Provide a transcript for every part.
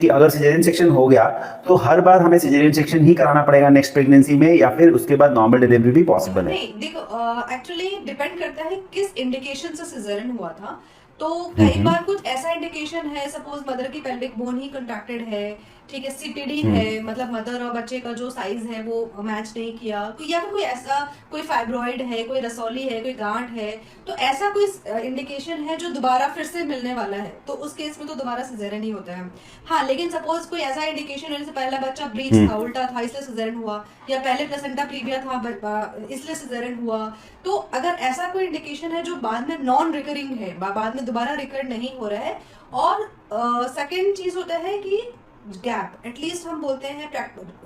कि अगर caesarean section हो गया तो हर बार हमें सिजेरियन सेक्शन ही कराना पड़ेगा नेक्स्ट प्रेगनेंसी में, या फिर उसके बाद नॉर्मल डिलीवरी भी पॉसिबल है? नहीं देखो, एक्चुअली डिपेंड करता है किस इंडिकेशन से सिजेरियन हुआ था। तो कई बार कुछ ऐसा इंडिकेशन है, सपोज मदर की पेल्विक बोन ही कंट्रैक्टेड है, ठीक है, सीपीडी है, हम्म। मतलब मदर और बच्चे का जो साइज है वो मैच नहीं किया, या फिर कोई ऐसा कोई फाइब्रॉइड है, कोई रसौली है, कोई गांठ है, तो ऐसा कोई इंडिकेशन है जो दोबारा फिर से मिलने वाला है, तो उस केस में तो दोबारा सिजेरियन ही होता है। हाँ, लेकिन सपोज कोई ऐसा इंडिकेशन है जैसे पहला बच्चा ब्रीच था, उल्टा था इसलिए सिजेरियन हुआ, या पहले प्लेसेंटा प्रीविया था इसलिए सिजेरियन हुआ, तो अगर ऐसा कोई इंडिकेशन है जो बाद में नॉन रिकरिंग है, बाद में दोबारा रिकर नहीं हो रहा है, और सेकेंड चीज होता है कि गैप एटलीस्ट हम बोलते हैं,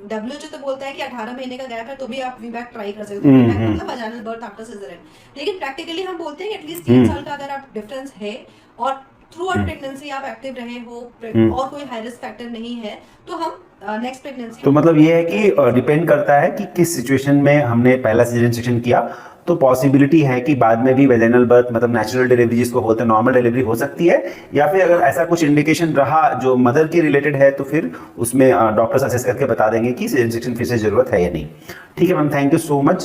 डब्ल्यूएचओ तो बोलता है कि 18 महीने का गैप है तो भी आप वीबैक ट्राई कर सकते हो, वीबैक मतलब वजाइनल बर्थ आफ्टर सिजेरियन। लेकिन प्रैक्टिकली हम बोलते हैं कि एटलीस्ट 3 साल का अगर आप डिफरेंस है और थ्रू आउट प्रेगनेंसी आप एक्टिव रहे हो और कोई हाई रिस्क फैक्टर नहीं है, तो हम नेक्स्ट प्रेगनेंसी। तो मतलब ये है कि डिपेंड करता है कि किस सिचुएशन में हमने पहला सिजेरियन सेक्शन किया, तो पॉसिबिलिटी है कि बाद में भी वेजाइनल बर्थ मतलब नेचुरल डिलीवरी जिसको बोलते हैं नॉर्मल डिलीवरी हो सकती है, या फिर अगर ऐसा कुछ इंडिकेशन रहा जो मदर के रिलेटेड है तो फिर उसमें डॉक्टर्स असेस करके बता देंगे कि सिजेरियन सेक्शन फिर से जरूरत है या नहीं। ठीक है ma'am, thank you so much.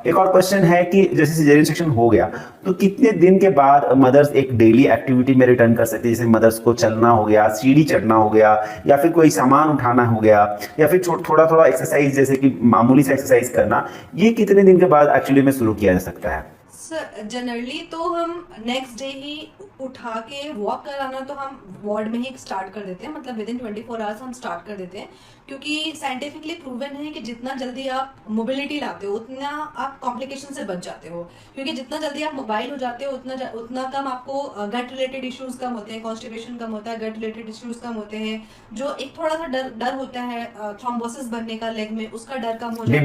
एक और क्वेश्चन है कि जैसे सिजेरियन सेक्शन हो गया तो कितने दिन के बाद मदर्स एक डेली एक्टिविटी में रिटर्न कर सकती है? जैसे मदर्स को चलना हो गया, सीढ़ी चढ़ना हो गया, या फिर कोई सामान उठाना हो गया, या फिर थोड़ा थोड़ा एक्सरसाइज जैसे कि मामूली सा एक्सरसाइज करना, ये कितने दिन के बाद एक्चुअली में शुरू किया जा सकता है? सर जनरली तो हम नेक्स्ट डे ही उठा के वॉक कराना तो हम वार्ड में ही स्टार्ट कर देते हैं, मतलब विद इन 24 आवर्स हम स्टार्ट कर देते हैं, क्योंकि साइंटिफिकली प्रूवन है कि जितना जल्दी आप मोबिलिटी लाते हो उतना आप कॉम्प्लिकेशन से बच जाते हो, क्योंकि जितना जल्दी आप मोबाइल हो जाते हो उतना कम आपको गट रिलेटेड इश्यूज कम होते हैं, कॉन्स्टिपेशन कम होता है, गट रिलेटेड इश्यूज कम होते हैं, जो एक थोड़ा सा डर होता है थ्रोम्बोसिस बनने का लेग में, उसका डर कम हो जाता है।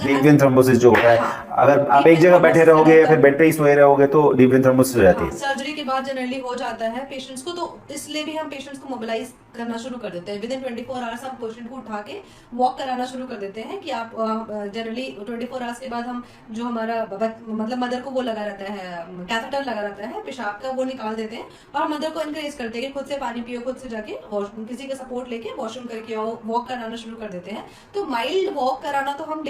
डीप वेन थ्रोम्बोसिस जो होता है, हाँ, अगर आप एक जगह बैठे रहोगे या फिर बेड पे ही सोए रहोगे तो डीप वेन थ्रोम्बोसिस हो जाती हाँ, है। सर्जरी के बाद जनरली हो जाता है पेशेंट्स को, तो इसलिए भी हम पेशेंट्स को मोबिलाइज करना शुरू कर देते हैं। विद इन 24 आवर्स हम पेशेंट को उठा के वॉक कराना शुरू कर देते हैं कि आप जनरली 24 आवर्स के बाद हम जो हमारा मतलब मदर को वो लगा रहता है, कैथेटर लगा रहता है पेशाब का, वो निकाल देते हैं और मदर को एनकरेज करते हैं कि खुद से पानी पियो, खुद से जाके किसी का सपोर्ट लेके वॉशरूम करके आओ, वॉक कराना शुरू कर देते हैं। तो माइल्ड वॉक कराना तो हम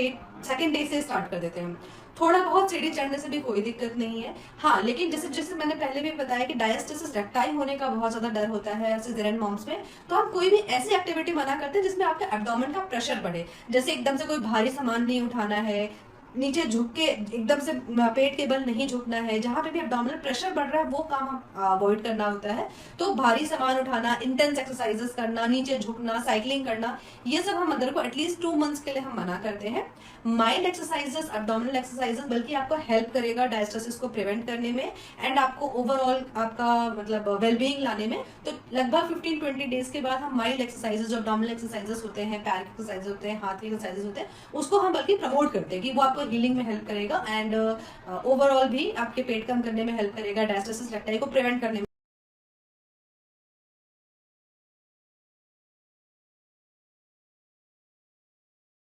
सेकेंड डे से स्टार्ट कर देते हैं। थोड़ा बहुत सीढ़ी चढ़ने से भी कोई दिक्कत नहीं है। हाँ, लेकिन जैसे जैसे मैंने पहले भी बताया कि डायस्टेसिस रेक्टाई होने का बहुत ज्यादा डर होता है सिजेरियन मॉम्स में, तो हम कोई भी ऐसी एक्टिविटी मना करते हैं जिसमें आपके एब्डोमेन का प्रेशर बढ़े, जैसे एकदम से कोई भारी सामान नहीं उठाना है, नीचे झुक के एकदम से पेट के बल नहीं झुकना है, जहां पे भी एब्डोमिनल प्रेशर बढ़ रहा है वो काम हम अवॉइड करना होता है। तो भारी सामान उठाना, इंटेंस एक्सरसाइजेस करना, नीचे झुकना, साइकिलिंग करना, ये सब हम मदर को एटलीस्ट 2 मंथ्स के लिए हम मना करते हैं। माइल्ड एक्सरसाइजेस, एब्डोमिनल एक्सरसाइजेस बल्कि आपको हेल्प करेगा डायस्टेसिस को प्रिवेंट करने में एंड आपको ओवरऑल आपका मतलब वेलबींग लाने में। तो लगभग 15-20 डेज के बाद हम माइल्ड एक्सरसाइजेस, जो एब्डोमिनल एक्सरसाइजेस होते हैं, पैर के एक्सरसाइजेस होते हैं, हाथ के एक्सरसाइजेस होते हैं, उसको हम बल्कि प्रमोट करते हैं कि वो आपको हीलिंग में हेल्प करेगा एंड ओवरऑल भी आपके पेट कम करने में हेल्प करेगा, डायस्टेसिस रेक्टाई को प्रिवेंट करने में।